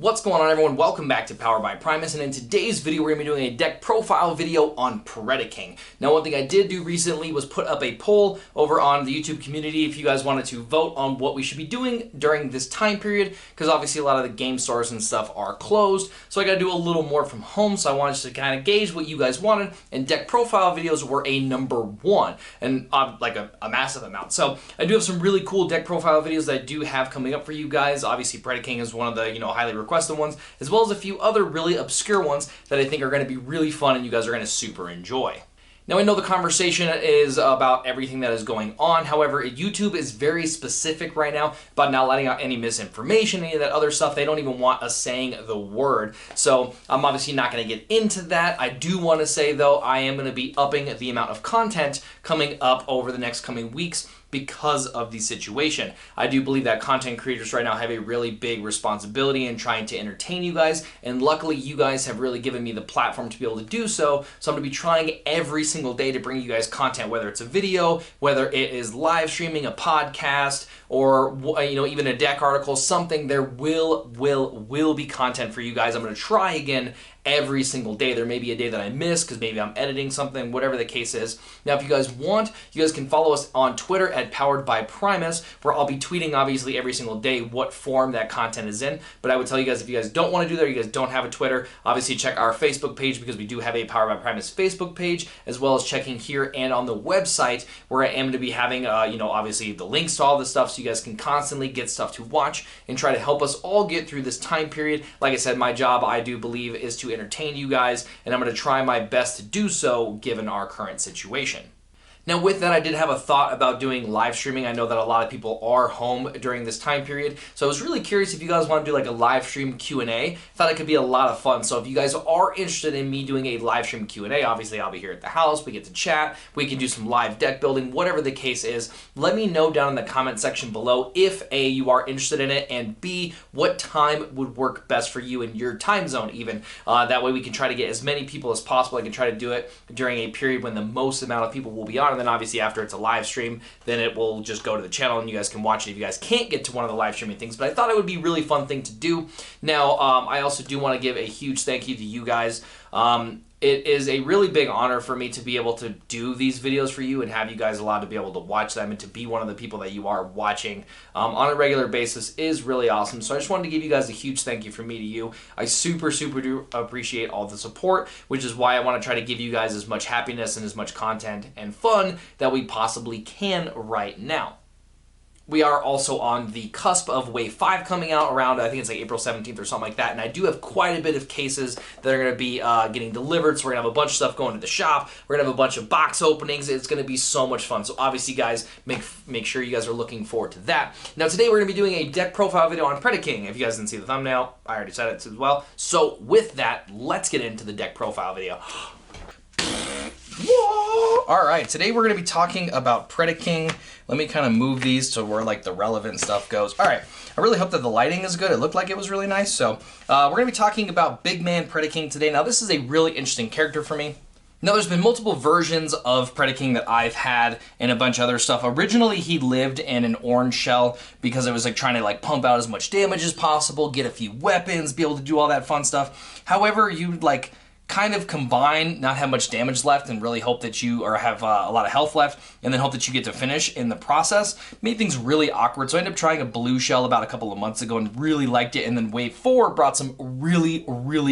What's going on, everyone? Welcome back to Powered by Primus, and in today's video we're going to be doing a deck profile video on Predaking. Now, one thing I did do recently was put up a poll over on the YouTube community if you guys wanted to vote on what we should be doing during this time period, because obviously a lot of the game stores and stuff are closed, so I got to do a little more from home, so I wanted to kind of gauge what you guys wanted, and deck profile videos were a #1, and like a massive amount. So I do have some really cool deck profile videos that I do have coming up for you guys. Obviously, Predaking is one of the highly requested ones, as well as a few other really obscure ones that I think are going to be really fun and you guys are going to super enjoy. Now, I know the conversation is about everything that is going on. However, YouTube is very specific right now about not letting out any misinformation, any of that other stuff. They don't even want us saying the word. So I'm obviously not going to get into that. I do want to say, though, I am going to be upping the amount of content coming up over the next coming weeks because of the situation. I do believe that content creators right now have a really big responsibility in trying to entertain you guys, and luckily you guys have really given me the platform to be able to do so. So I'm gonna be trying every single day to bring you guys content, whether it's a video, whether it is live streaming, a podcast, or even a deck article, something. There will be content for you guys. I'm gonna try again every single day. There may be a day that I miss because maybe I'm editing something, whatever the case is. Now, if you guys want, you guys can follow us on Twitter at poweredbyprimus, where I'll be tweeting obviously every single day what form that content is in. But I would tell you guys, if you guys don't want to do that, or you guys don't have a Twitter, obviously check our Facebook page, because we do have a Powered by Primus Facebook page, as well as checking here and on the website, where I am going to be having obviously the links to all this stuff, so you guys can constantly get stuff to watch and try to help us all get through this time period. Like I said, my job, I do believe, is to entertain you guys, and I'm going to try my best to do so given our current situation. Now, with that, I did have a thought about doing live streaming. I know that a lot of people are home during this time period, so I was really curious if you guys want to do like a live stream Q&A. Thought it could be a lot of fun. So if you guys are interested in me doing a live stream Q&A, obviously I'll be here at the house. We get to chat. We can do some live deck building, whatever the case is. Let me know down in the comment section below if A, you are interested in it, and B, what time would work best for you in your time zone even. That way we can try to get as many people as possible. I can try to do it during a period when the most amount of people will be on. And then obviously after it's a live stream, then it will just go to the channel and you guys can watch it if you guys can't get to one of the live streaming things. But I thought it would be a really fun thing to do. Now, I also do want to give a huge thank you to you guys. It is a really big honor for me to be able to do these videos for you and have you guys allowed to be able to watch them, and to be one of the people that you are watching on a regular basis is really awesome. So I just wanted to give you guys a huge thank you from me to you. I super do appreciate all the support, which is why I want to try to give you guys as much happiness and as much content and fun that we possibly can right now. We are also on the cusp of Wave 5 coming out around, I think it's like April 17th or something like that, and I do have quite a bit of cases that are going to be getting delivered, so we're going to have a bunch of stuff going to the shop. We're going to have a bunch of box openings. It's going to be so much fun. So obviously, guys, make sure you guys are looking forward to that. Now, today we're going to be doing a deck profile video on Predaking. If you guys didn't see the thumbnail, I already said it as well. So with that, let's get into the deck profile video. Whoa! All right, today we're going to be talking about Predaking. Let me kind of move these to where like the relevant stuff goes. All right, I really hope that the lighting is good. It looked like it was really nice. So we're going to be talking about Big Man Predaking today. Now, this is a really interesting character for me. Now, there's been multiple versions of Predaking that I've had and a bunch of other stuff. Originally, he lived in an orange shell because it was like trying to like pump out as much damage as possible, get a few weapons, be able to do all that fun stuff. However, you'd like kind of combine, not have much damage left, and really hope that you have a lot of health left, and then hope that you get to finish in the process. Made things really awkward, so I ended up trying a blue shell about a couple of months ago and really liked it, and then Wave 4 brought some really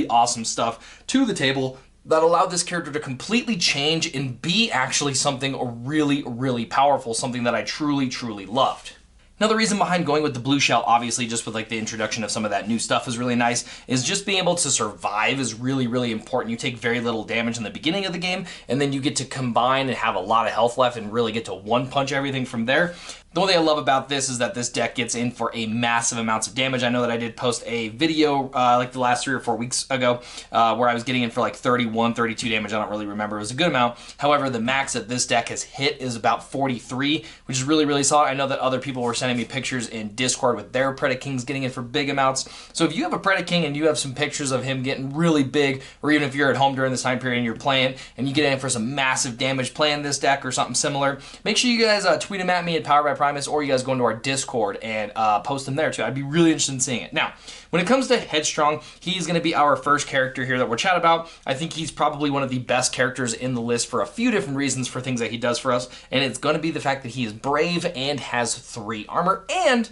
awesome stuff to the table that allowed this character to completely change and be actually something really powerful, something that I truly loved. Now, the reason behind going with the blue shell, obviously just with like the introduction of some of that new stuff is really nice, is just being able to survive is really important. You take very little damage in the beginning of the game, and then you get to combine and have a lot of health left and really get to one-punch everything from there. The one thing I love about this is that this deck gets in for a massive amounts of damage. I know that I did post a video like the last 3 or 4 weeks ago where I was getting in for like 31, 32 damage. I don't really remember. It was a good amount. However, the max that this deck has hit is about 43, which is really solid. I know that other people were sending sending me pictures in Discord with their Predakings getting in for big amounts. So if you have a Predaking and you have some pictures of him getting really big, or even if you're at home during this time period and you're playing and you get in for some massive damage playing this deck or something similar, make sure you guys tweet them at me at poweredbyprimus, or you guys go into our Discord and post them there too. I'd be really interested in seeing it. Now, when it comes to Headstrong, he's going to be our first character here that we're chat about. I think he's probably one of the best characters in the list for a few different reasons for things that he does for us, and it's going to be the fact that he is brave and has 3 armor, and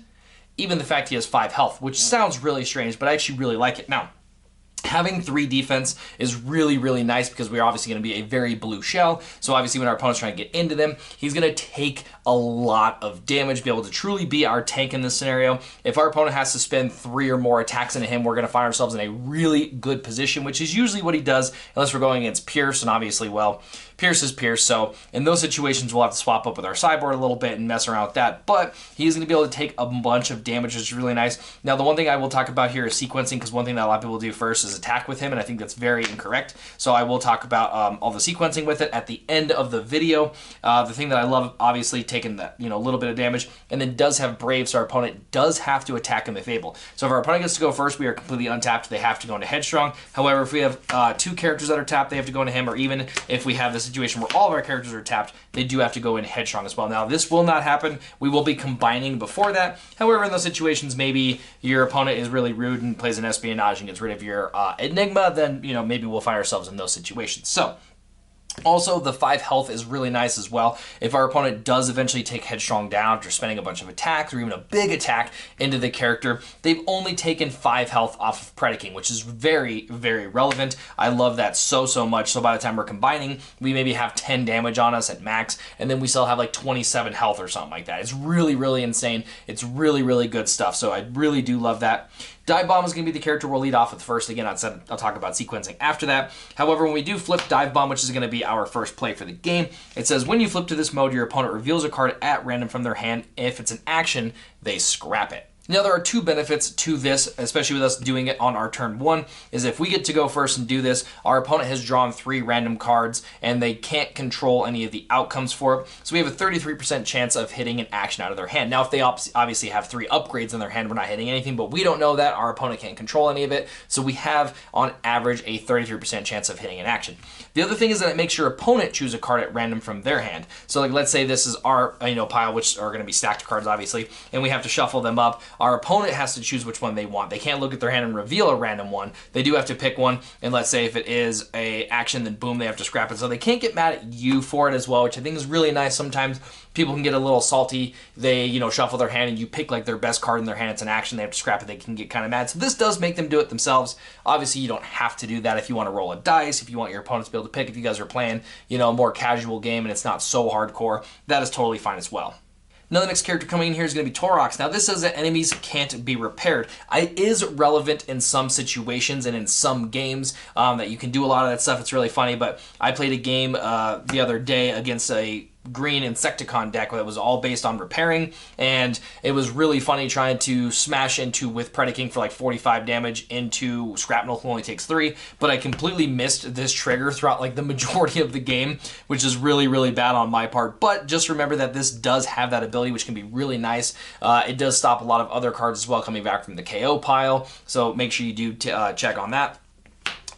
even the fact he has 5 health, which sounds really strange, but I actually really like it. Now, having 3 defense is really, really nice because we're obviously going to be a very blue shell. So obviously when our opponent's trying to get into them, he's going to take a lot of damage, be able to truly be our tank in this scenario. If our opponent has to spend 3 or more attacks into him, we're going to find ourselves in a really good position, which is usually what he does, unless we're going against Pierce, and obviously, well, Pierce is Pierce, so in those situations, we'll have to swap up with our sideboard a little bit and mess around with that, but he's going to be able to take a bunch of damage, which is really nice. Now, the one thing I will talk about here is sequencing, because one thing that a lot of people do first is attack with him, and I think that's very incorrect, so I will talk about all the sequencing with it at the end of the video. The thing that I love, obviously, taking that, you know, a little bit of damage, and then does have Brave, so our opponent does have to attack him if able. So if our opponent gets to go first, we are completely untapped, they have to go into Headstrong. However, if we have 2 characters that are tapped, they have to go into him, or even if we have this situation where all of our characters are tapped, they do have to go in Headstrong as well. Now, this will not happen. We will be combining before that. However, in those situations, maybe your opponent is really rude and plays an espionage and gets rid of your enigma, then, you know, maybe we'll find ourselves in those situations. So, also, the 5 health is really nice as well. If our opponent does eventually take Headstrong down after spending a bunch of attacks or even a big attack into the character, they've only taken 5 health off of Predaking, which is very, very relevant. I love that so much. So by the time we're combining, we maybe have 10 damage on us at max, and then we still have like 27 health or something like that. It's really, really insane. It's really, really good stuff. So I really do love that. Dive Bomb is going to be the character we'll lead off with first. Again, I'll talk about sequencing after that. However, when we do flip Dive Bomb, which is going to be our first play for the game, it says when you flip to this mode, your opponent reveals a card at random from their hand. If it's an action, they scrap it. Now, there are 2 benefits to this, especially with us doing it on our turn 1, is if we get to go first and do this, our opponent has drawn 3 random cards, and they can't control any of the outcomes for it. So we have a 33% chance of hitting an action out of their hand. Now, if they obviously have 3 upgrades in their hand, we're not hitting anything, but we don't know that. Our opponent can't control any of it. So we have, on average, a 33% chance of hitting an action. The other thing is that it makes your opponent choose a card at random from their hand. So, like, let's say this is our pile, which are going to be stacked cards, obviously, and we have to shuffle them up. Our opponent has to choose which one they want. They can't look at their hand and reveal a random one. They do have to pick one, and let's say if it is a action, then boom, they have to scrap it. So they can't get mad at you for it as well, which I think is really nice. Sometimes people can get a little salty. They, shuffle their hand and you pick like their best card in their hand. It's an action. They have to scrap it. They can get kind of mad. So this does make them do it themselves. Obviously, you don't have to do that if you want to roll a dice, if you want your opponents to be able to pick, if you guys are playing, a more casual game and it's not so hardcore, that is totally fine as well. Now, the next character coming in here is going to be Torox. Now, this says that enemies can't be repaired. It is relevant in some situations and in some games that you can do a lot of that stuff. It's really funny, but I played a game the other day against a green Insecticon deck that was all based on repairing, and it was really funny trying to smash into with Predaking for like 45 damage into Scrapnel, who only takes 3, but I completely missed this trigger throughout like the majority of the game, which is really, really bad on my part. But just remember that this does have that ability, which can be really nice. It does stop a lot of other cards as well coming back from the KO pile, so make sure you do check on that.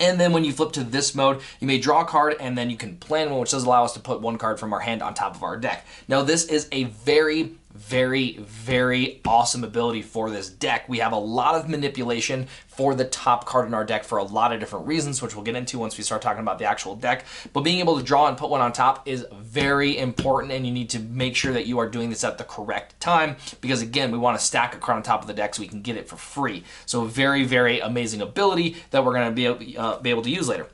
And then when you flip to this mode, you may draw a card and then you can plan one, which does allow us to put 1 card from our hand on top of our deck. Now, this is a very, very, very awesome ability for this deck. We have a lot of manipulation for the top card in our deck for a lot of different reasons, which we'll get into once we start talking about the actual deck. But being able to draw and put 1 on top is very important, and you need to make sure that you are doing this at the correct time, because again, we want to stack a card on top of the deck so we can get it for free. So a very, very amazing ability that we're going to be able to use later.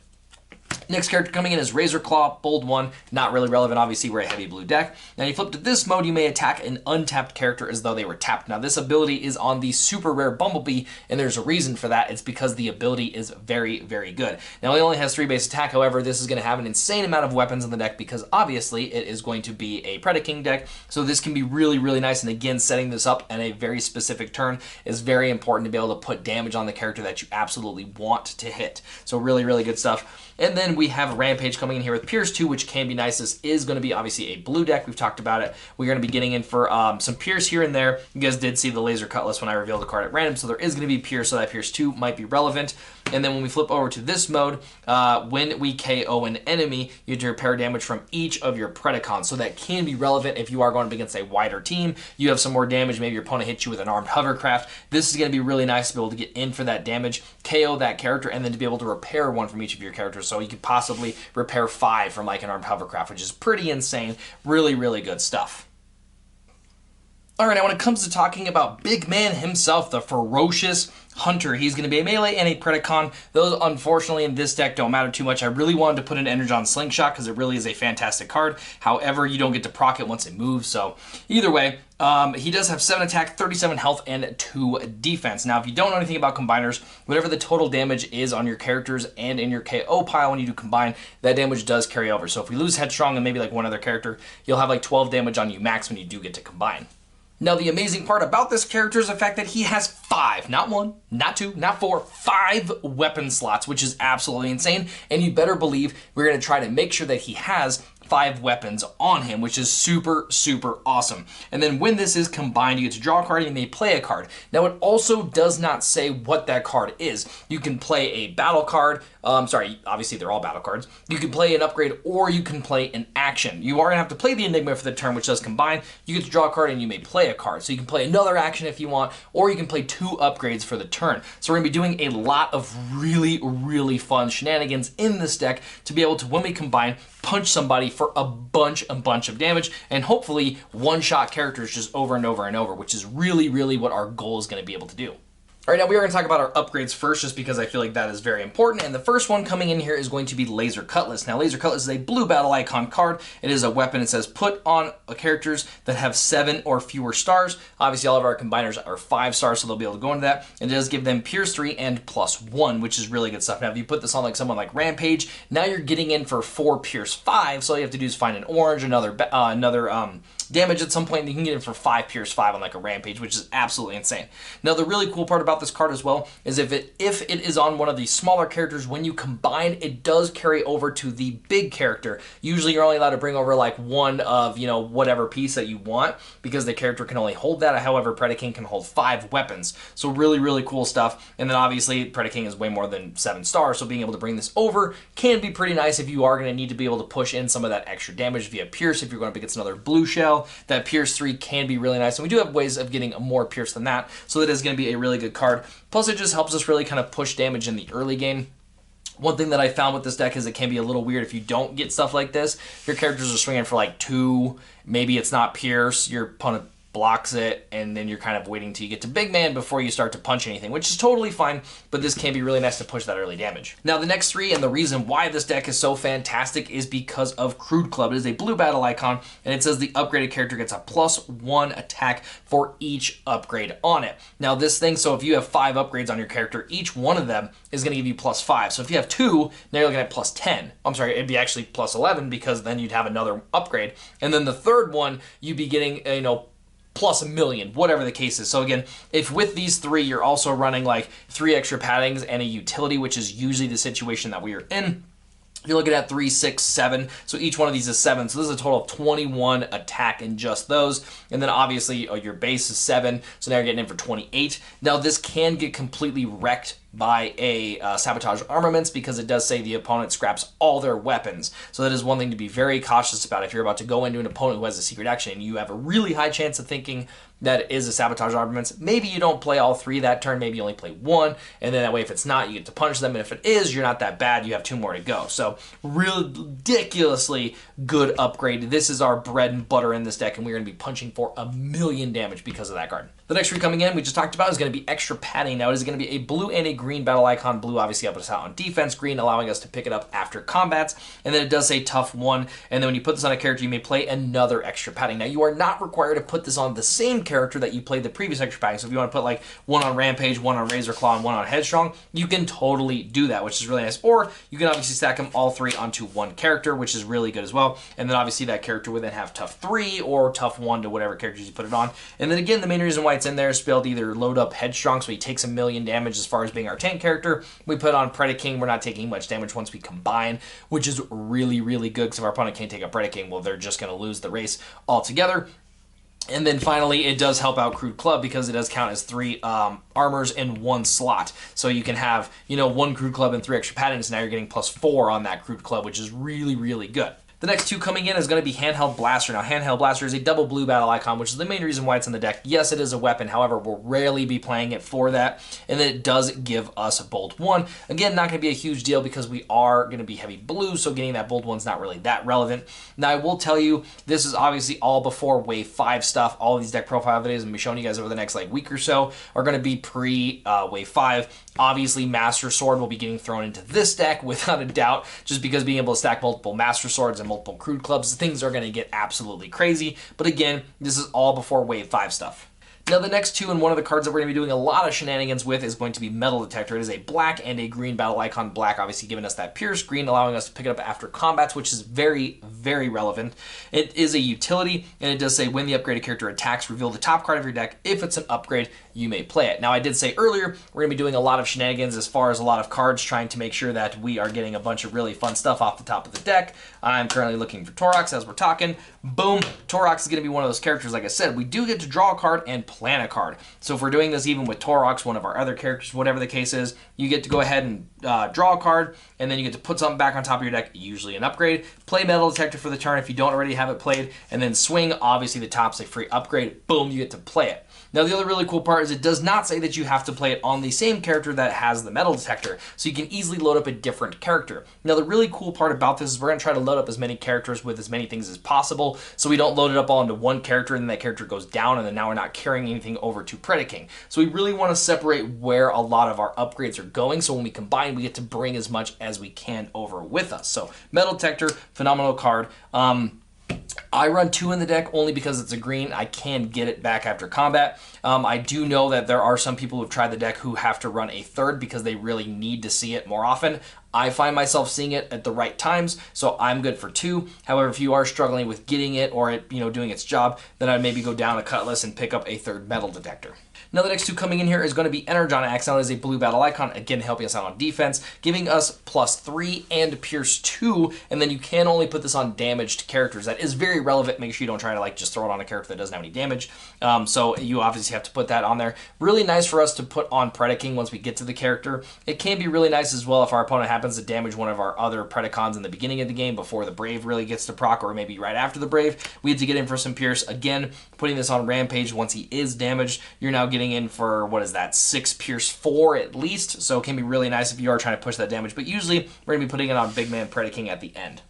Next character coming in is Razor Claw, bold 1, not really relevant, obviously we're a heavy blue deck. Now you flip to this mode, you may attack an untapped character as though they were tapped. Now this ability is on the super rare Bumblebee, and there's a reason for that. It's because the ability is very, very good. Now it only has 3 base attack, however, this is going to have an insane amount of weapons in the deck because obviously it is going to be a Predaking deck, so this can be really, really nice, and again, setting this up in a very specific turn is very important to be able to put damage on the character that you absolutely want to hit. So really, really good stuff. And then then we have Rampage coming in here with Pierce 2, which can be nice. This is going to be obviously a blue deck. We've talked about it. We're going to be getting in for some Pierce here and there. You guys did see the Laser Cutlass when I revealed a card at random, so there is going to be Pierce, so that Pierce 2 might be relevant. And then when we flip over to this mode, when we KO an enemy, you get to repair damage from each of your Predacons. So that can be relevant if you are going up against a wider team. You have some more damage. Maybe your opponent hits you with an armed hovercraft. This is going to be really nice to be able to get in for that damage, KO that character, and then to be able to repair one from each of your characters. So you could possibly repair 5 from like an armed hovercraft, which is pretty insane. Really, really good stuff. All right, now when it comes to talking about big man himself, the ferocious Hunter, he's going to be a melee and a Predacon. Those, unfortunately, in this deck don't matter too much. I really wanted to put an Energon Slingshot because it really is a fantastic card. However, you don't get to proc it once it moves, so either way, he does have 7 attack, 37 health, and 2 defense. Now, if you don't know anything about combiners, whatever the total damage is on your characters and in your KO pile when you do combine, that damage does carry over. So if we lose Headstrong and maybe like one other character, you'll have like 12 damage on you max when you do get to combine. Now, the amazing part about this character is the fact that he has 5, not 1, not 2, not 4, 5 weapon slots, which is absolutely insane. And you better believe we're going to try to make sure that he has 5 weapons on him, which is super, super awesome. And then when this is combined, you get to draw a card and you may play a card. Now, it also does not say what that card is. You can play a battle card. Sorry, obviously they're all battle cards. You can play an upgrade or you can play an action. You are going to have to play the Enigma for the turn, which does combine. You get to draw a card and you may play a card. So you can play another action if you want, or you can play 2 upgrades for the turn. So we're going to be doing a lot of really, really fun shenanigans in this deck to be able to, when we combine, punch somebody for a bunch of damage, and hopefully one-shot characters just over and over and over, which is really, really what our goal is going to be able to do. All right, now we are going to talk about our upgrades first, just because I feel like that is very important. And the first one coming in here is going to be Laser Cutlass. Now, Laser Cutlass is a blue battle icon card. It is a weapon. It says put on characters that have 7 or fewer stars. Obviously, all of our combiners are 5 stars, so they'll be able to go into that. And it does give them Pierce 3 and +1, which is really good stuff. Now, if you put this on like someone like Rampage, now you're getting in for 4 Pierce 5. So all you have to do is find an orange, another damage at some point, and you can get in for 5 Pierce 5 on like a Rampage, which is absolutely insane. Now, the really cool part about this card as well is if it is on one of the smaller characters, when you combine, it does carry over to the big character. Usually you're only allowed to bring over like one of, you know, whatever piece that you want, because the character can only hold that. However, Predaking can hold 5 weapons. So really, really cool stuff. And then obviously Predaking is way more than 7 stars, so being able to bring this over can be pretty nice if you are going to need to be able to push in some of that extra damage via Pierce. If you're going up against another blue shell, that Pierce 3 can be really nice. And we do have ways of getting more Pierce than that, so that is going to be a really good card. Plus, it just helps us really kind of push damage in the early game. One thing that I found with this deck is it can be a little weird if you don't get stuff like this. Your characters are swinging for like 2, maybe it's not Pierce, your opponent blocks it, and then you're kind of waiting till you get to big man before you start to punch anything, which is totally fine, but this can be really nice to push that early damage. Now, the next 3, and the reason why this deck is so fantastic, is because of Crude Club. It is a blue battle icon, and it says the upgraded character gets a +1 attack for each upgrade on it. Now, this thing, so if you have 5 upgrades on your character, each one of them is going to give you +5. So if you have 2, now you're looking at +10. I'm sorry, it'd be actually +11, because then you'd have another upgrade. And then the third one, you'd be getting, you know, +1,000,000, whatever the case is. So again, if with these 3, you're also running like 3 extra paddings and a utility, which is usually the situation that we are in, you're looking at 3, 6, 7. So each one of these is 7. So this is a total of 21 attack in just those. And then obviously your base is 7. So now you're getting in for 28. Now this can get completely wrecked by a sabotage armaments, because it does say the opponent scraps all their weapons. So that is one thing to be very cautious about if you're about to go into an opponent who has a secret action and you have a really high chance of thinking that it is a sabotage armaments. Maybe you don't play all 3 that turn, maybe you only play 1, and then that way if it's not, you get to punish them, and if it is, you're not that bad, you have 2 more to go. So ridiculously good upgrade. This is our bread and butter in this deck, and we're going to be punching for 1,000,000 damage because of that card. The next 3 coming in, we just talked about, is going to be extra padding. Now, it is going to be a blue and a green battle icon. Blue obviously helps us out on defense, green allowing us to pick it up after combats, and then it does say tough 1, and then when you put this on a character, you may play another extra padding. Now, you are not required to put this on the same character that you played the previous extra padding. So if you want to put like 1 on Rampage, 1 on Razor Claw, and 1 on Headstrong, you can totally do that, which is really nice. Or you can obviously stack them all 3 onto 1 character, which is really good as well. And then obviously that character would then have tough 3 or tough 1 to whatever characters you put it on. And then again, the main reason why it's in there is to be able to either load up Headstrong, so he takes 1,000,000 damage as far as being our tank character. We put on Predaking, we're not taking much damage once we combine, which is really, really good, because if our opponent can't take a Predaking, well, they're just going to lose the race altogether. And then finally, it does help out Crude Club because it does count as 3 armors in 1 slot. So you can have, 1 Crude Club and 3 extra paddings. Now you're getting +4 on that Crude Club, which is really, really good. The next 2 coming in is going to be Handheld Blaster. Now, Handheld Blaster is a double blue battle icon, which is the main reason why it's in the deck. Yes, it is a weapon. However, we'll rarely be playing it for that. And then it does give us a Bolt 1. Again, not going to be a huge deal because we are going to be heavy blue, so getting that Bolt 1 is not really that relevant. Now, I will tell you, this is obviously all before Wave 5 stuff. All of these deck profile videos I'm going to be showing you guys over the next week or so are going to be pre-Wave 5. Obviously, Master Sword will be getting thrown into this deck without a doubt, just because being able to stack multiple Master Swords and multiple Crude Clubs, things are going to get absolutely crazy. But again, this is all before Wave 5 stuff. Now, the next 2 and one of the cards that we're going to be doing a lot of shenanigans with is going to be Metal Detector. It is a black and a green battle icon. Black obviously giving us that pierce, green allowing us to pick it up after combats, which is very, very relevant. It is a utility, and it does say when the upgraded character attacks, reveal the top card of your deck. If it's an upgrade, you may play it. Now, I did say earlier, we're going to be doing a lot of shenanigans as far as a lot of cards, trying to make sure that we are getting a bunch of really fun stuff off the top of the deck. I'm currently looking for Torox as we're talking. Boom, Torox is going to be one of those characters. Like I said, we do get to draw a card and plan a card. So if we're doing this even with Torox, one of our other characters, whatever the case is, you get to go ahead and draw a card, and then you get to put something back on top of your deck, usually an upgrade, play Metal Detector for the turn if you don't already have it played, and then swing. Obviously, the top's a free upgrade. Boom, you get to play it. Now, the other really cool part is it does not say that you have to play it on the same character that has the Metal Detector, so you can easily load up a different character. Now, the really cool part about this is we're going to try to load up as many characters with as many things as possible, so we don't load it up all into one character and then that character goes down, and then now we're not carrying anything over to Predaking. So we really want to separate where a lot of our upgrades are going, so when we combine, we get to bring as much as we can over with us. So Metal Detector, phenomenal card. I run 2 in the deck only because it's a green. I can get it back after combat. I do know that there are some people who've tried the deck who have to run a 3rd because they really need to see it more often. I find myself seeing it at the right times, so I'm good for 2. However, if you are struggling with getting it or it, doing its job, then I'd maybe go down a Cutlass and pick up a 3rd Metal Detector. Now, the next 2 coming in here is going to be Energon Axe. Now, it is a blue battle icon, again, helping us out on defense, giving us +3 and Pierce 2, and then you can only put this on damaged characters. That is very relevant. Make sure you don't try to just throw it on a character that doesn't have any damage. So you obviously have to put that on there. Really nice for us to put on Predaking once we get to the character. It can be really nice as well if our opponent happens to damage one of our other Predacons in the beginning of the game before the Brave really gets to proc, or maybe right after the Brave. We have to get in for some Pierce. Again, putting this on Rampage once he is damaged, you're now getting in for, what is that, 6 Pierce 4 at least, so it can be really nice if you are trying to push that damage, but usually we're going to be putting it on Big Man Predaking at the end.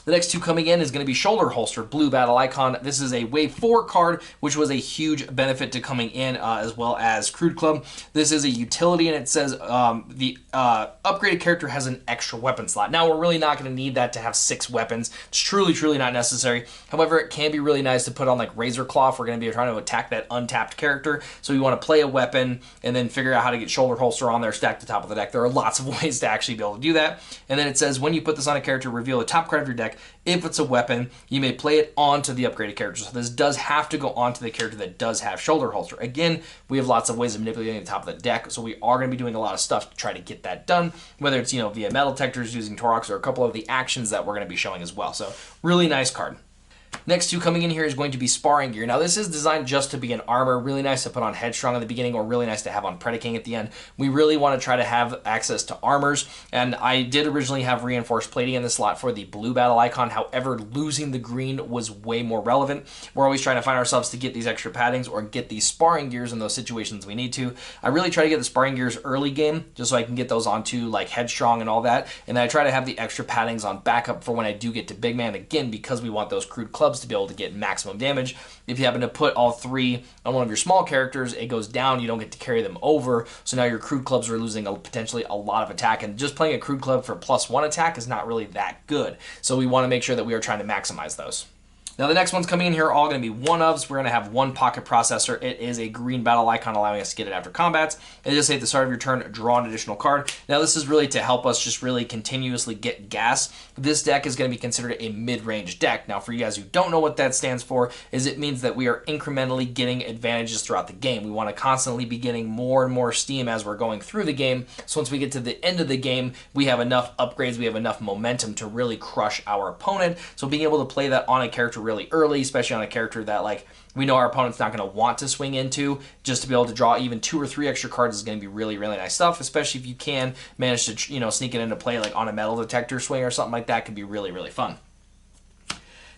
The next 2 coming in is going to be Shoulder Holster, blue battle icon. This is a Wave 4 card, which was a huge benefit to coming in, as well as Crude Club. This is a utility, and it says the upgraded character has an extra weapon slot. Now, we're really not going to need that to have 6 weapons. It's truly, truly not necessary. However, it can be really nice to put on Razor Claw if we're going to be trying to attack that untapped character. So we want to play a weapon and then figure out how to get Shoulder Holster on there, stacked at the top of the deck. There are lots of ways to actually be able to do that. And then it says when you put this on a character, reveal the top card of your deck. If it's a weapon, you may play it onto the upgraded character. So this does have to go onto the character that does have Shoulder Holster. Again, we have lots of ways of manipulating the top of the deck, so we are going to be doing a lot of stuff to try to get that done, whether it's via Metal Detectors, using Torox, or a couple of the actions that we're going to be showing as well. So really nice card. Next 2 coming in here is going to be Sparring Gear. Now, this is designed just to be an armor. Really nice to put on Headstrong at the beginning, or really nice to have on Predaking at the end. We really want to try to have access to armors, and I did originally have Reinforced Plating in the slot for the blue battle icon. However, losing the green was way more relevant. We're always trying to find ourselves to get these extra paddings or get these Sparring Gears in those situations we need to. I really try to get the Sparring Gears early game, just so I can get those onto Headstrong and all that, and then I try to have the extra paddings on backup for when I do get to Big Man, again, because we want those Crude Clubs to be able to get maximum damage. If you happen to put all 3 on one of your small characters, it goes down, you don't get to carry them over, so now your Crude Clubs are losing potentially a lot of attack, and just playing a Crude Club for +1 attack is not really that good, so we want to make sure that we are trying to maximize those. Now the next one's coming in here are all going to be one-ofs. We're going to have one pocket processor. It is a green battle icon allowing us to get it after combats. And just say at the start of your turn, draw an additional card. Now this is really to help us just really continuously get gas. This deck is going to be considered a mid-range deck. Now for you guys who don't know what that stands for, is it means that we are incrementally getting advantages throughout the game. We want to constantly be getting more and more steam as we're going through the game. So once we get to the end of the game, we have enough upgrades, we have enough momentum to really crush our opponent. So being able to play that on a character really early, especially on a character that like we know our opponent's not going to want to swing into, just to be able to draw even 2 or 3 extra cards is going to be really, really nice stuff, especially if you can manage to, you know, sneak it into play like on a metal detector swing or something like that. Could be really, really fun.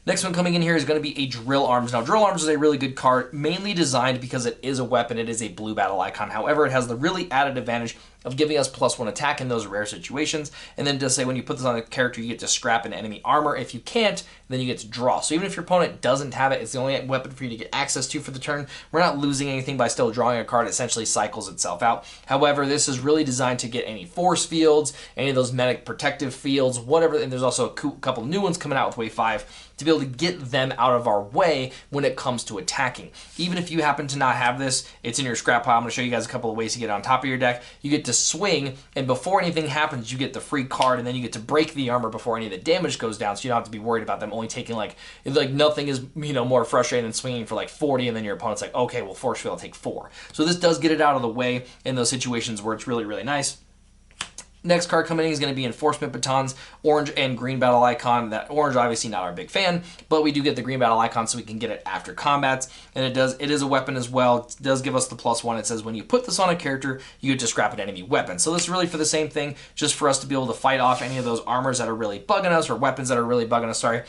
Next one coming in here is going to be a Drill Arms. Now, Drill Arms is a really good card, mainly designed because it is a weapon. It is a blue battle icon. However, it has the really added advantage of giving us +1 attack in those rare situations. And then to say when you put this on a character, you get to scrap an enemy armor. If you can't, then you get to draw. So even if your opponent doesn't have it, it's the only weapon for you to get access to for the turn. We're not losing anything by still drawing a card. It essentially cycles itself out. However, this is really designed to get any force fields, any of those medic protective fields, whatever. And there's also a couple new ones coming out with Wave 5 to be able to get them out of our way when it comes to attacking. Even if you happen to not have this, it's in your scrap pile. I'm going to show you guys a couple of ways to get it on top of your deck. You get to swing, and before anything happens, you get the free card, and then you get to break the armor before any of the damage goes down, so you don't have to be worried about them only taking like nothing is, you know, more frustrating than swinging for like 40, and then your opponent's like, okay, well, force field, I'll take 4. So this does get it out of the way in those situations where it's really, really nice. Next card coming in is going to be Enforcement Batons, orange and green battle icon. That orange, obviously not our big fan, but we do get the green battle icon so we can get it after combats. And it is a weapon as well. It does give us the +1. It says when you put this on a character, you get to scrap an enemy weapon. So this is really for the same thing, just for us to be able to fight off any of those armors that are really bugging us, or weapons that are really bugging us, sorry,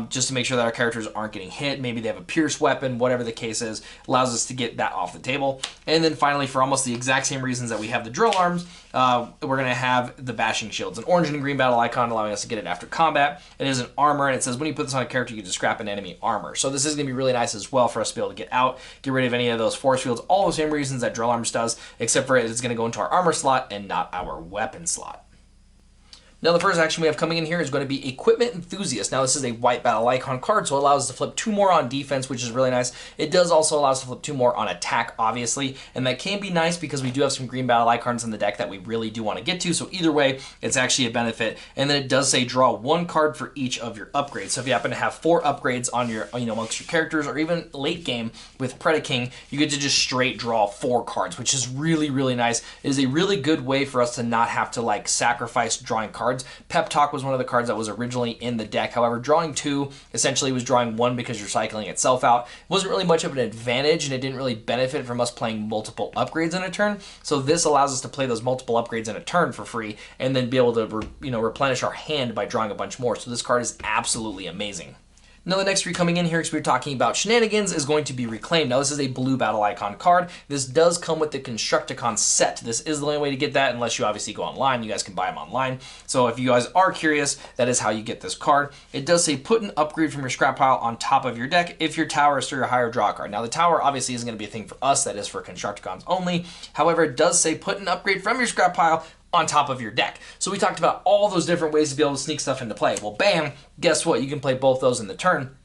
just to make sure that our characters aren't getting hit. Maybe they have a pierce weapon, whatever the case is, allows us to get that off the table. And then finally, for almost the exact same reasons that we have the Drill Arms, we're going to have the Bashing Shields, an orange and green battle icon allowing us to get it after combat. It is an armor, and it says when you put this on a character, you can scrap an enemy armor. So this is going to be really nice as well for us to be able to get out, get rid of any of those force fields, all the same reasons that Drill Arms does, except for it's going to go into our armor slot and not our weapon slot. Now the first action we have coming in here is going to be Equipment Enthusiast. Now this is a white battle icon card, so it allows us to flip 2 more on defense, which is really nice. It does also allow us to flip 2 more on attack, obviously, and that can be nice because we do have some green battle icons in the deck that we really do want to get to, so either way, it's actually a benefit. And then it does say draw 1 card for each of your upgrades. So if you happen to have 4 upgrades on your, amongst your characters, or even late game with Predaking, you get to just straight draw 4 cards, which is really, really nice. It is a really good way for us to not have to like sacrifice drawing cards. Pep Talk was one of the cards that was originally in the deck. However, drawing 2 essentially was drawing 1 because you're cycling itself out. It wasn't really much of an advantage, and it didn't really benefit from us playing multiple upgrades in a turn. So this allows us to play those multiple upgrades in a turn for free, and then be able to replenish our hand by drawing a bunch more. So this card is absolutely amazing. Now the next 3 coming in here, because we're talking about shenanigans, is going to be Reclaim. Now this is a blue battle icon card. This does come with the Constructicon set. This is the only way to get that, unless you obviously go online. You guys can buy them online. So if you guys are curious, that is how you get this card. It does say put an upgrade from your scrap pile on top of your deck if your tower is 3 or higher, draw a card. Now the tower obviously isn't going to be a thing for us. That is for Constructicons only. However, it does say put an upgrade from your scrap pile on top of your deck. So we talked about all those different ways to be able to sneak stuff into play. Well, bam, guess what? You can play both those in the turn.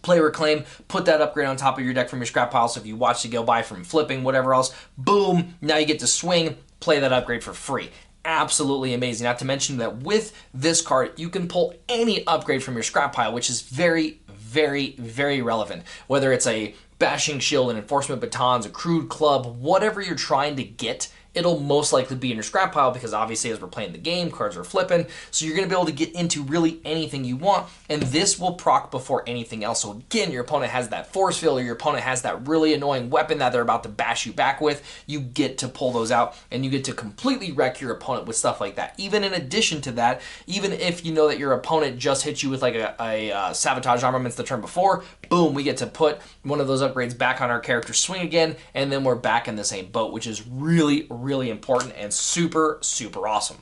Play Reclaim, put that upgrade on top of your deck from your scrap pile, so if you watch the go by from flipping, whatever else, boom, now you get to swing, play that upgrade for free. Absolutely amazing. Not to mention that with this card, you can pull any upgrade from your scrap pile, which is very, very, very relevant. Whether it's a Bashing Shield, an Enforcement Batons, a Crude Club, whatever you're trying to get, it'll most likely be in your scrap pile, because obviously as we're playing the game, cards are flipping, so you're going to be able to get into really anything you want, and this will proc before anything else. So again, your opponent has that force field, or your opponent has that really annoying weapon that they're about to bash you back with, you get to pull those out, and you get to completely wreck your opponent with stuff like that. Even in addition to that, even if you know that your opponent just hit you with like a Sabotage Armaments the turn before, boom, we get to put one of those upgrades back on our character, swing again, and then we're back in the same boat, which is really, really important and super, super awesome.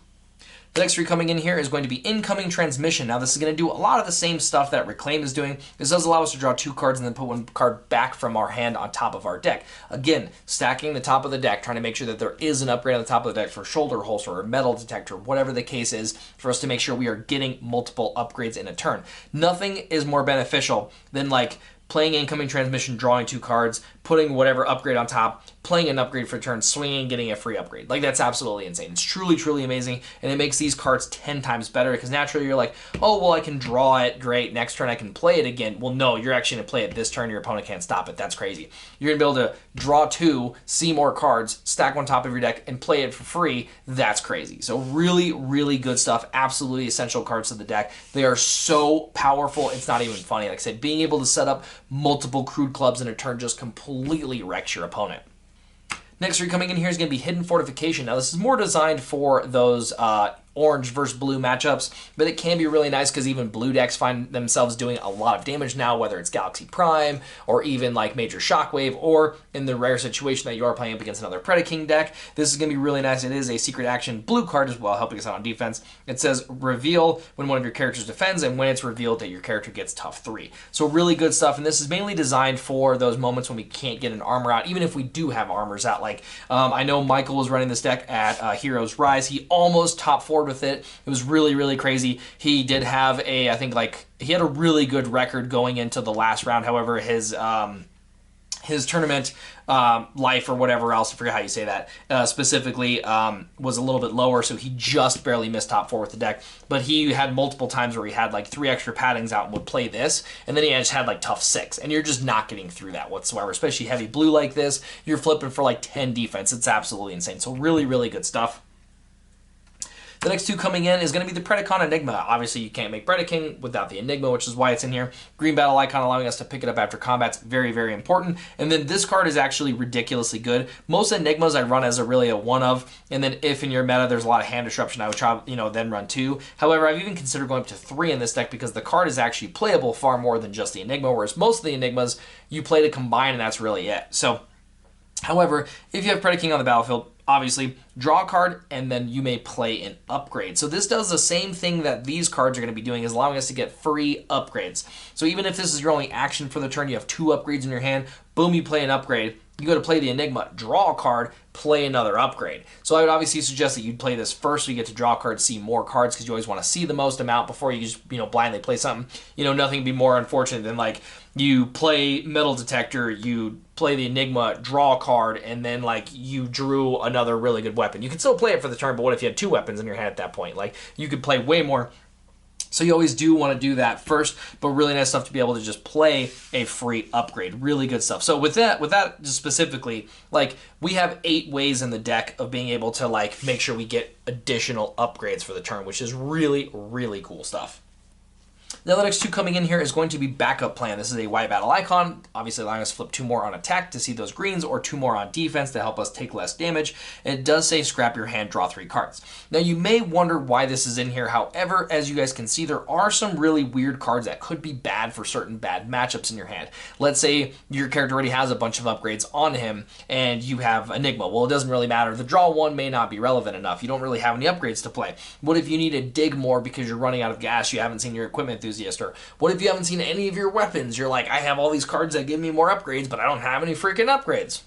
The next three coming in here is going to be incoming transmission. Now this is going to do a lot of the same stuff that Reclaim is doing. This does allow us to draw 2 cards and then put 1 card back from our hand on top of our deck. Again, stacking the top of the deck, trying to make sure that there is an upgrade on the top of the deck for shoulder holster or metal detector, whatever the case is, for us to make sure we are getting multiple upgrades in a turn. Nothing is more beneficial than like playing incoming transmission, drawing 2 cards, putting whatever upgrade on top, playing an upgrade for a turn, swinging, getting a free upgrade. Like, that's absolutely insane. It's truly, truly amazing, and it makes these cards 10 times better, because naturally you're like, oh, well, I can draw it, great, next turn I can play it again. Well, no, you're actually going to play it this turn, your opponent can't stop it. That's crazy. You're going to be able to draw 2, see more cards, stack on top of your deck, and play it for free. That's crazy. So really, really good stuff. Absolutely essential cards to the deck. They are so powerful, it's not even funny. Like I said, being able to set up multiple crude clubs in a turn just completely wrecks your opponent. Next three coming in here is going to be Hidden Fortification. Now this is more designed for those orange versus blue matchups, but it can be really nice because even blue decks find themselves doing a lot of damage now, whether it's Galaxy Prime or even like Major Shockwave, or in the rare situation that you are playing up against another Predaking deck. This is going to be really nice. It is a secret action blue card as well, helping us out on defense. It says reveal when one of your characters defends, and when it's revealed that your character gets tough 3. So really good stuff, and this is mainly designed for those moments when we can't get an armor out, even if we do have armors out. Like I know Michael was running this deck at Heroes Rise. He almost top 4'd with it. It was really, really crazy. He did have I think like, he had a really good record going into the last round. However, his tournament life or whatever else, I forget how you say that, specifically was a little bit lower, so he just barely missed top 4 with the deck. But he had multiple times where he had like 3 extra paddings out and would play this, and then he just had like tough 6, and you're just not getting through that whatsoever, especially heavy blue like this. You're flipping for like 10 defense. It's absolutely insane. So really, really good stuff. The next 2 coming in is going to be the Predacon Enigma. Obviously, you can't make Predaking without the Enigma, which is why it's in here. Green battle icon allowing us to pick it up after combat's very, very important. And then this card is actually ridiculously good. Most Enigmas I run as a 1 of, and then if in your meta there's a lot of hand disruption, I would try, then run 2. However, I've even considered going up to 3 in this deck because the card is actually playable far more than just the Enigma, whereas most of the Enigmas you play to combine and that's really it. So, however, if you have Predaking on the battlefield, obviously, draw a card, and then you may play an upgrade. So this does the same thing that these cards are going to be doing, is allowing us to get free upgrades. So even if this is your only action for the turn, you have 2 upgrades in your hand, boom, you play an upgrade. You go to play the Enigma, draw a card, play another upgrade. So I would obviously suggest that you'd play this first so you get to draw a card, see more cards, because you always want to see the most amount before you just, blindly play something. Nothing would be more unfortunate than like you play Metal Detector, you play the Enigma, draw a card, and then like you drew another really good weapon. You can still play it for the turn, but what if you had 2 weapons in your hand at that point? Like, you could play way more. So you always do want to do that first, but really nice stuff to be able to just play a free upgrade. Really good stuff. So with that just specifically, like, we have 8 ways in the deck of being able to like make sure we get additional upgrades for the turn, which is really, really cool stuff. Now the next 2 coming in here is going to be Backup Plan. This is a white battle icon, obviously allowing us to flip 2 more on attack to see those greens, or 2 more on defense to help us take less damage. And it does say scrap your hand, draw 3 cards. Now you may wonder why this is in here. However, as you guys can see, there are some really weird cards that could be bad for certain bad matchups in your hand. Let's say your character already has a bunch of upgrades on him and you have Enigma. Well, it doesn't really matter. The draw 1 may not be relevant enough. You don't really have any upgrades to play. What if you need to dig more because you're running out of gas, you haven't seen your equipment enthusiast, or what if you haven't seen any of your weapons? You're like, I have all these cards that give me more upgrades, but I don't have any freaking upgrades.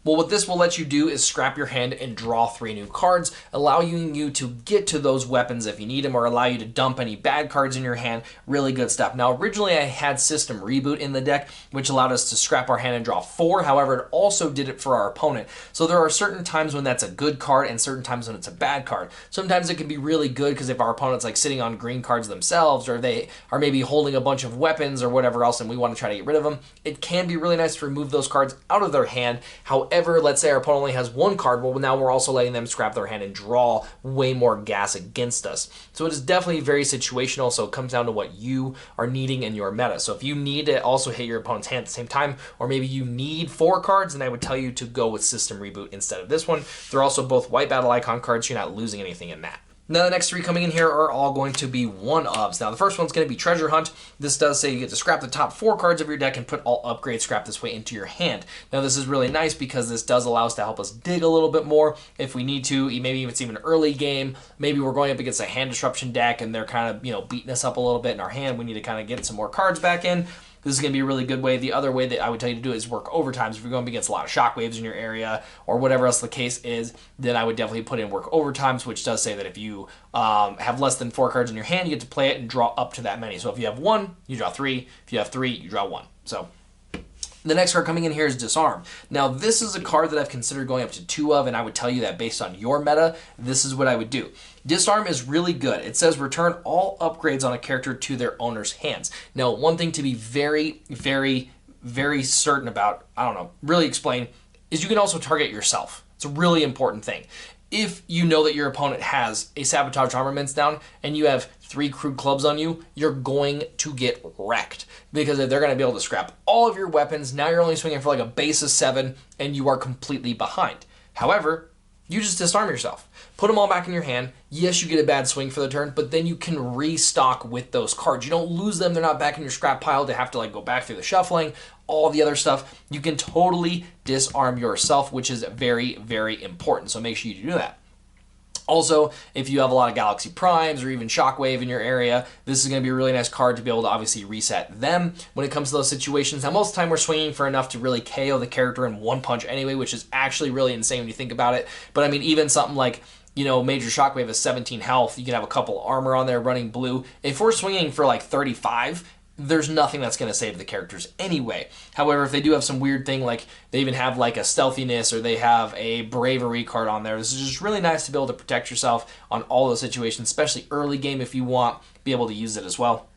Well, what this will let you do is scrap your hand and draw 3 new cards, allowing you to get to those weapons if you need them, or allow you to dump any bad cards in your hand. Really good stuff. Now, originally I had System Reboot in the deck, which allowed us to scrap our hand and draw 4. However, it also did it for our opponent. So there are certain times when that's a good card and certain times when it's a bad card. Sometimes it can be really good because if our opponent's like sitting on green cards themselves, or they are maybe holding a bunch of weapons or whatever else and we want to try to get rid of them, it can be really nice to remove those cards out of their hand. However, let's say our opponent only has 1 card, well, now we're also letting them scrap their hand and draw way more gas against us. So it is definitely very situational, so it comes down to what you are needing in your meta. So if you need to also hit your opponent's hand at the same time, or maybe you need 4 cards, then I would tell you to go with System Reboot instead of this one. They're also both white battle icon cards, so you're not losing anything in that. Now the next three coming in here are all going to be one-ofs. Now the first one's going to be Treasure Hunt. This does say you get to scrap the top 4 cards of your deck and put all upgrades scrap this way into your hand. Now this is really nice because this does allow us to help us dig a little bit more if we need to. Maybe if it's even early game, maybe we're going up against a hand disruption deck and they're kind of, you know, beating us up a little bit in our hand. We need to kind of get some more cards back in. This is going to be a really good way. The other way that I would tell you to do it is work overtimes. If you're going up against a lot of shockwaves in your area or whatever else the case is, then I would definitely put in work overtimes, which does say that if you have less than 4 cards in your hand, you get to play it and draw up to that many. So if you have 1, you draw 3. If you have 3, you draw 1. So the next card coming in here is Disarm. Now this is a card that I've considered going up to 2 of, and I would tell you that based on your meta, this is what I would do. Disarm is really good. It says return all upgrades on a character to their owner's hands. Now one thing to be very, very, very certain about, I don't know, really explain, is you can also target yourself. It's a really important thing. If you know that your opponent has a Sabotage Armaments down and you have 3 Crude Clubs on you, you're going to get wrecked because they're going to be able to scrap all of your weapons. Now you're only swinging for like a base of 7 and you are completely behind. However, you just disarm yourself. Put them all back in your hand. Yes, you get a bad swing for the turn, but then you can restock with those cards. You don't lose them. They're not back in your scrap pile to have to like go back through the shuffling, all the other stuff. You can totally disarm yourself, which is very, very important. So make sure you do that. Also, if you have a lot of Galaxy Primes or even Shockwave in your area, this is going to be a really nice card to be able to obviously reset them when it comes to those situations. Now, most of the time we're swinging for enough to really KO the character in 1 punch anyway, which is actually really insane when you think about it. But I mean, even something like, you know, Major Shockwave is 17 health. You can have a couple armor on there running blue. If we're swinging for like 35, there's nothing that's going to save the characters anyway. However, if they do have some weird thing, like they even have like a stealthiness or they have a bravery card on there, this is just really nice to be able to protect yourself on all those situations, especially early game if you want, be able to use it as well.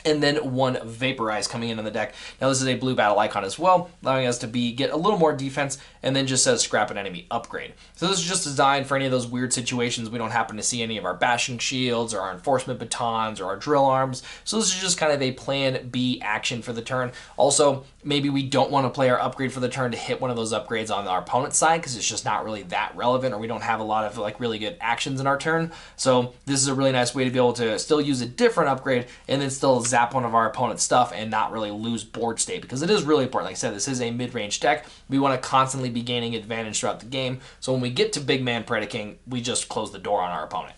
And then 1 Vaporize coming in on the deck. Now this is a blue battle icon as well, allowing us to get a little more defense, and then just says scrap an enemy upgrade. So this is just designed for any of those weird situations we don't happen to see any of our bashing shields or our enforcement batons or our drill arms. So this is just kind of a plan B action for the turn. Also, maybe we don't want to play our upgrade for the turn to hit one of those upgrades on our opponent's side because it's just not really that relevant, or we don't have a lot of like really good actions in our turn. So this is a really nice way to be able to still use a different upgrade and then still zap one of our opponent's stuff and not really lose board state, because it is really important. Like I said, this is a mid-range deck. We want to constantly be gaining advantage throughout the game. So when we get to big man Predaking, we just close the door on our opponent.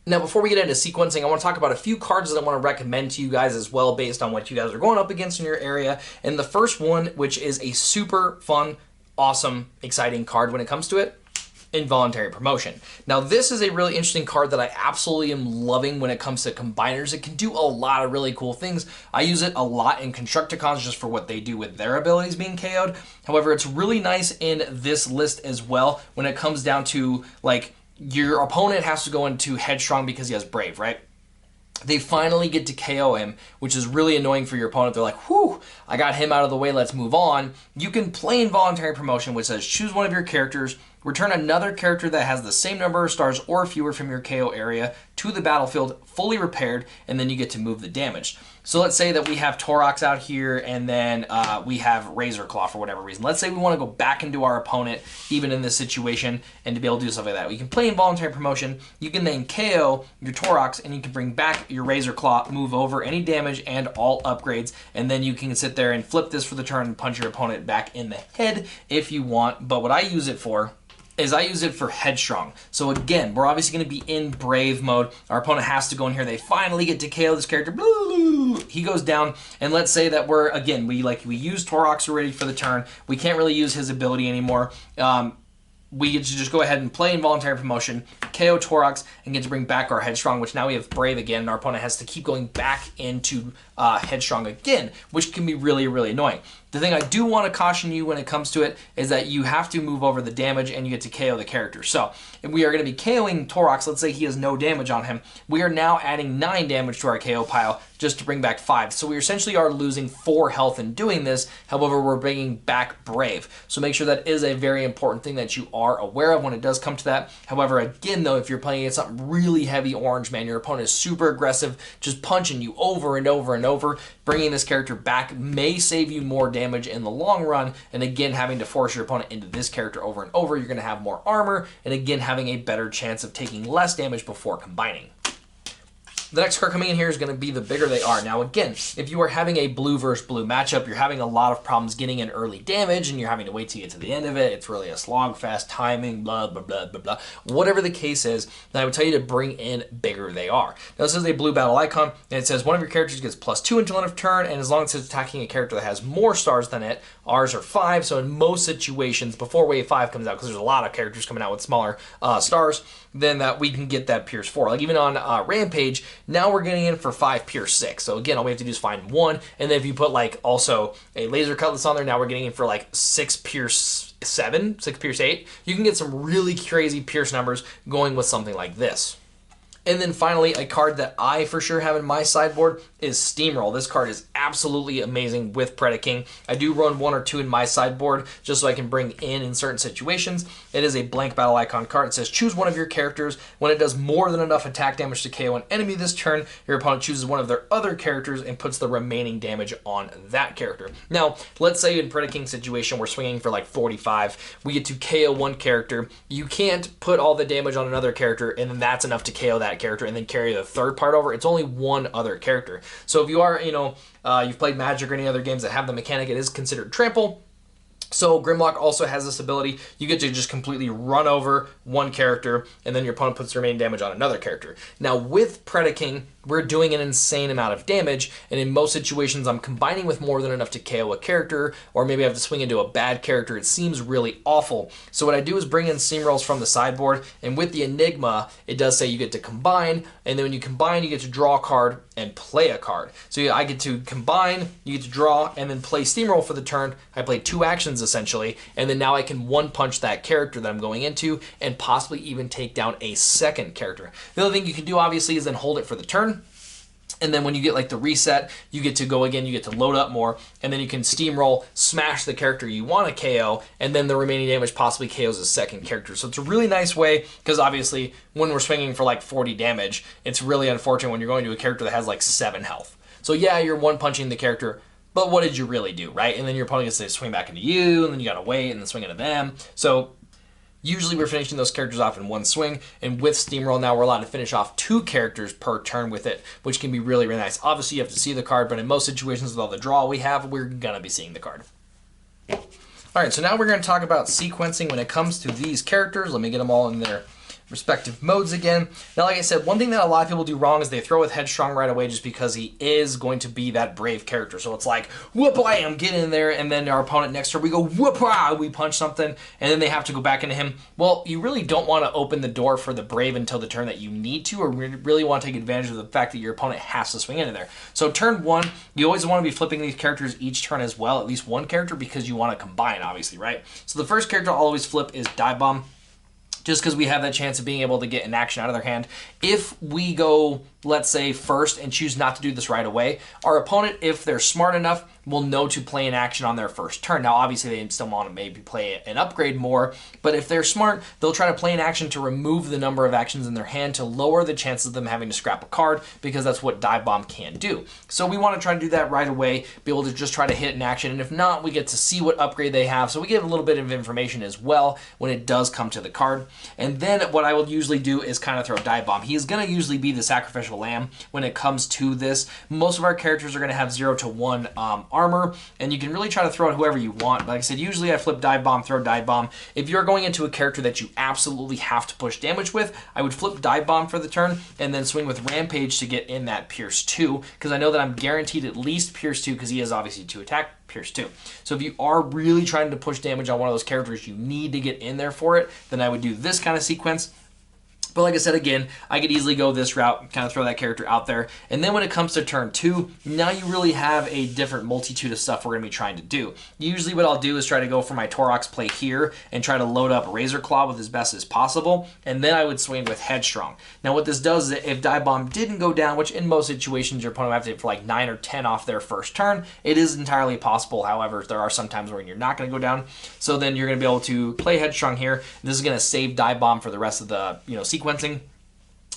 Now, before we get into sequencing, I want to talk about a few cards that I want to recommend to you guys as well based on what you guys are going up against in your area. And the first one, which is a super fun, awesome, exciting card when it comes to it, Involuntary Promotion. Now this is a really interesting card that I absolutely am loving when it comes to combiners. It can do a lot of really cool things. I use it a lot in Constructicons just for what they do with their abilities being KO'd. However, it's really nice in this list as well when it comes down to like your opponent has to go into Headstrong because he has Brave, right? They finally get to KO him, which is really annoying for your opponent. They're like, whew, I got him out of the way, let's move on. You can play Involuntary Promotion, which says choose one of your characters, return another character that has the same number of stars or fewer from your KO area to the battlefield fully repaired, and then you get to move the damage. So let's say that we have Torox out here and then we have Razor Claw for whatever reason. Let's say we want to go back into our opponent even in this situation and to be able to do stuff like that. We can play Involuntary Promotion. You can then KO your Torox and you can bring back your Razor Claw, move over any damage and all upgrades, and then you can sit there and flip this for the turn and punch your opponent back in the head if you want. But what I use it for is I use it for Headstrong. So again, we're obviously going to be in Brave mode. Our opponent has to go in here. They finally get to KO this character. He goes down, and let's say that we're, again, we use Torox already for the turn. We can't really use his ability anymore. We get to just go ahead and play Involuntary Promotion, KO Torox, and get to bring back our Headstrong, which now we have Brave again, and our opponent has to keep going back into Headstrong again, which can be really, really annoying. The thing I do want to caution you when it comes to it is that you have to move over the damage and you get to KO the character. So if we are going to be KOing Torox, let's say he has no damage on him, we are now adding 9 damage to our KO pile just to bring back 5. So we essentially are losing 4 health in doing this. However, we're bringing back Brave. So make sure that is a very important thing that you are are aware of when it does come to that. However, again though, if you're playing against something really heavy orange, man, your opponent is super aggressive, just punching you over and over and over, bringing this character back may save you more damage in the long run. And again, having to force your opponent into this character over and over, you're going to have more armor, and again, having a better chance of taking less damage before combining. The next card coming in here is going to be the bigger they are. Now again, if you are having a blue versus blue matchup, you're having a lot of problems getting in early damage and you're having to wait to get to the end of it. It's really a slog fest, timing, blah, blah, blah, blah, blah. Whatever the case is, then I would tell you to bring in bigger they are. Now this is a blue battle icon, and it says one of your characters gets +2 until end of turn, and as long as it's attacking a character that has more stars than it, ours are 5, so in most situations, before wave 5 comes out, because there's a lot of characters coming out with smaller stars, then that we can get that Pierce 4. Like even on Rampage, now we're getting in for 5 Pierce 6. So again, all we have to do is find 1, and then if you put like also a laser cutlass on there, now we're getting in for like 6 Pierce 7, 6 Pierce 8. You can get some really crazy Pierce numbers going with something like this. And then finally, a card that I for sure have in my sideboard is Steamroll. This card is absolutely amazing with Predaking. I do run 1 or 2 in my sideboard just so I can bring in certain situations. It is a blank battle icon card. It says choose one of your characters. When it does more than enough attack damage to KO an enemy this turn, your opponent chooses one of their other characters and puts the remaining damage on that character. Now, let's say in Predaking situation, we're swinging for like 45. We get to KO one character. You can't put all the damage on another character and then that's enough to KO that character and then carry the third part over. It's only one other character. So if you are, you've played Magic or any other games that have the mechanic, it is considered trample. So Grimlock also has this ability. You get to just completely run over one character and then your opponent puts the remaining damage on another character. Now with Predaking, we're doing an insane amount of damage, and in most situations I'm combining with more than enough to KO a character, or maybe I have to swing into a bad character. It seems really awful. So what I do is bring in Steamrolls from the sideboard, and with the Enigma, it does say you get to combine, and then when you combine, you get to draw a card and play a card. So I get to combine, you get to draw, and then play Steamroll for the turn. I play 2 actions essentially, and then now I can one-punch that character that I'm going into, and possibly even take down a second character. The other thing you can do, obviously, is then hold it for the turn. And then when you get like the reset, you get to go again, you get to load up more, and then you can steamroll, smash the character you want to KO, and then the remaining damage possibly KOs a second character. So it's a really nice way, because obviously when we're swinging for like 40 damage, it's really unfortunate when you're going to a character that has like 7 health. So yeah, you're one-punching the character, but what did you really do, right? And then your opponent gets to swing back into you, and then you gotta wait, and then swing into them. So usually we're finishing those characters off in one swing, and with Steamroll now we're allowed to finish off 2 characters per turn with it, which can be really, really nice. Obviously you have to see the card, but in most situations with all the draw we have, we're gonna be seeing the card. Alright, so now we're gonna talk about sequencing when it comes to these characters. Let me get them all in their respective modes again. Now, like I said, one thing that a lot of people do wrong is they throw with Headstrong right away just because he is going to be that brave character. So it's like, whoop-bam, get in there, and then our opponent next turn, we go, whoop-ah, we punch something, and then they have to go back into him. Well, you really don't want to open the door for the brave until the turn that you need to, or really want to take advantage of the fact that your opponent has to swing into there. So turn 1, you always want to be flipping these characters each turn as well, at least one character, because you want to combine, obviously, right? So the first character I'll always flip is Dive Bomb, just because we have that chance of being able to get an action out of their hand. If we go, let's say, first and choose not to do this right away, our opponent, if they're smart enough, will know to play an action on their first turn. Now, obviously, they still want to maybe play an upgrade more, but if they're smart, they'll try to play an action to remove the number of actions in their hand to lower the chances of them having to scrap a card, because that's what Dive Bomb can do. So we want to try to do that right away, be able to just try to hit an action, and if not, we get to see what upgrade they have, so we get a little bit of information as well when it does come to the card. And then what I will usually do is kind of throw Dive Bomb. He is going to usually be the sacrificial lamb when it comes to this. Most of our characters are going to have 0 to 1 armor, and you can really try to throw it whoever you want. Like I said, usually I flip Dive Bomb, throw Dive Bomb. If you're going into a character that you absolutely have to push damage with, I would flip Dive Bomb for the turn and then swing with Rampage to get in that Pierce 2, because I know that I'm guaranteed at least Pierce 2, because he has obviously 2 attack, Pierce 2. So if you are really trying to push damage on one of those characters, you need to get in there for it, then I would do this kind of sequence. But like I said, again, I could easily go this route, kind of throw that character out there. And then when it comes to turn 2, now you really have a different multitude of stuff we're going to be trying to do. Usually what I'll do is try to go for my Taurox play here and try to load up Razor Claw with as best as possible. And then I would swing with Headstrong. Now what this does is if Die Bomb didn't go down, which in most situations your opponent would have to hit for like 9 or 10 off their first turn, it is entirely possible. However, there are some times where you're not going to go down. So then you're going to be able to play Headstrong here. This is going to save Die Bomb for the rest of the sequencing.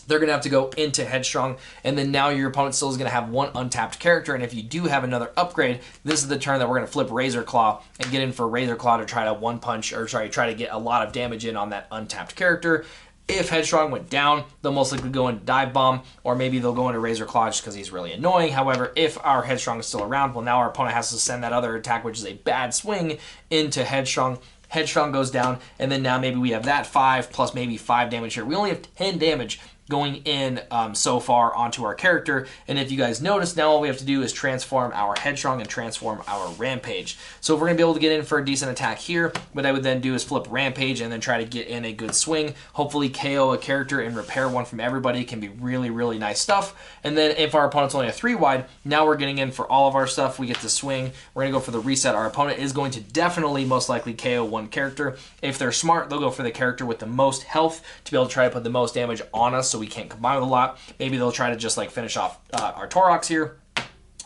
They're going to have to go into Headstrong, and then now your opponent still is going to have one untapped character, and if you do have another upgrade, this is the turn that we're going to flip Razor Claw and get in for Razor Claw to try to get a lot of damage in on that untapped character. If Headstrong went down, they'll most likely go into Dive Bomb, or maybe they'll go into Razor Claw just because he's really annoying. However, if our Headstrong is still around, well, now our opponent has to send that other attack, which is a bad swing, into Headstrong. Headstrong goes down, and then now maybe we have that 5 plus maybe 5 damage here. We only have 10 damage going in so far onto our character, and if you guys notice, now all we have to do is transform our Headstrong and transform our Rampage. So if we're going to be able to get in for a decent attack here, what I would then do is flip Rampage and then try to get in a good swing, hopefully KO a character and repair one from everybody. It can be really, really nice stuff. And then if our opponent's only a 3 wide, now we're getting in for all of our stuff. We get to swing. We're going to go for the reset. Our opponent is going to definitely most likely KO one character. If they're smart, they'll go for the character with the most health to be able to try to put the most damage on us so we can't combine with a lot. Maybe they'll try to just like finish off our Taurox here.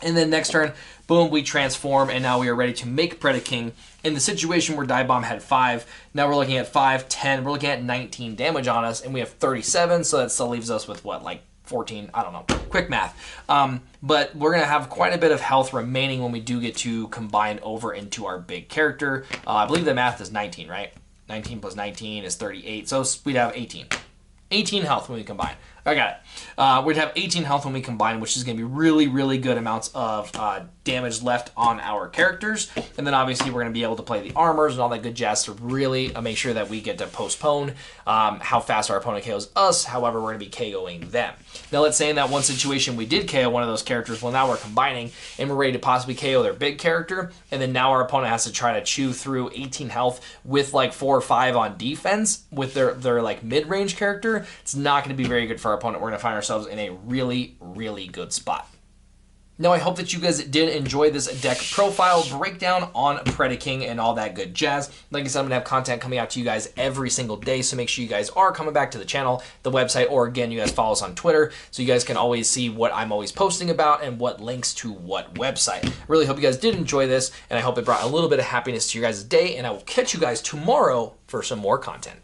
And then next turn, boom, we transform, and now we are ready to make Predaking. In the situation where Die Bomb had 5, now we're looking at 5, 10, we're looking at 19 damage on us, and we have 37, so that still leaves us with what, like 14, I don't know, quick math. But we're going to have quite a bit of health remaining when we do get to combine over into our big character. I believe the math is 19, right? 19 plus 19 is 38, so we'd have 18. 18 health when we combine. I got it. We'd have 18 health when we combine, which is going to be really, really good amounts of damage left on our characters. And then obviously we're going to be able to play the armors and all that good jazz to really make sure that we get to postpone how fast our opponent KOs us. However, we're going to be KOing them. Now let's say in that one situation we did KO one of those characters. Well, now we're combining and we're ready to possibly KO their big character. And then now our opponent has to try to chew through 18 health with like 4 or 5 on defense with their like mid-range character. It's not going to be very good for our opponent. We're going to find ourselves in a really, really good spot. Now, I hope that you guys did enjoy this deck profile breakdown on Predaking and all that good jazz. Like I said, I'm going to have content coming out to you guys every single day, so make sure you guys are coming back to the channel, the website, or again, you guys follow us on Twitter, so you guys can always see what I'm always posting about and what links to what website. I really hope you guys did enjoy this, and I hope it brought a little bit of happiness to your guys' day, and I will catch you guys tomorrow for some more content.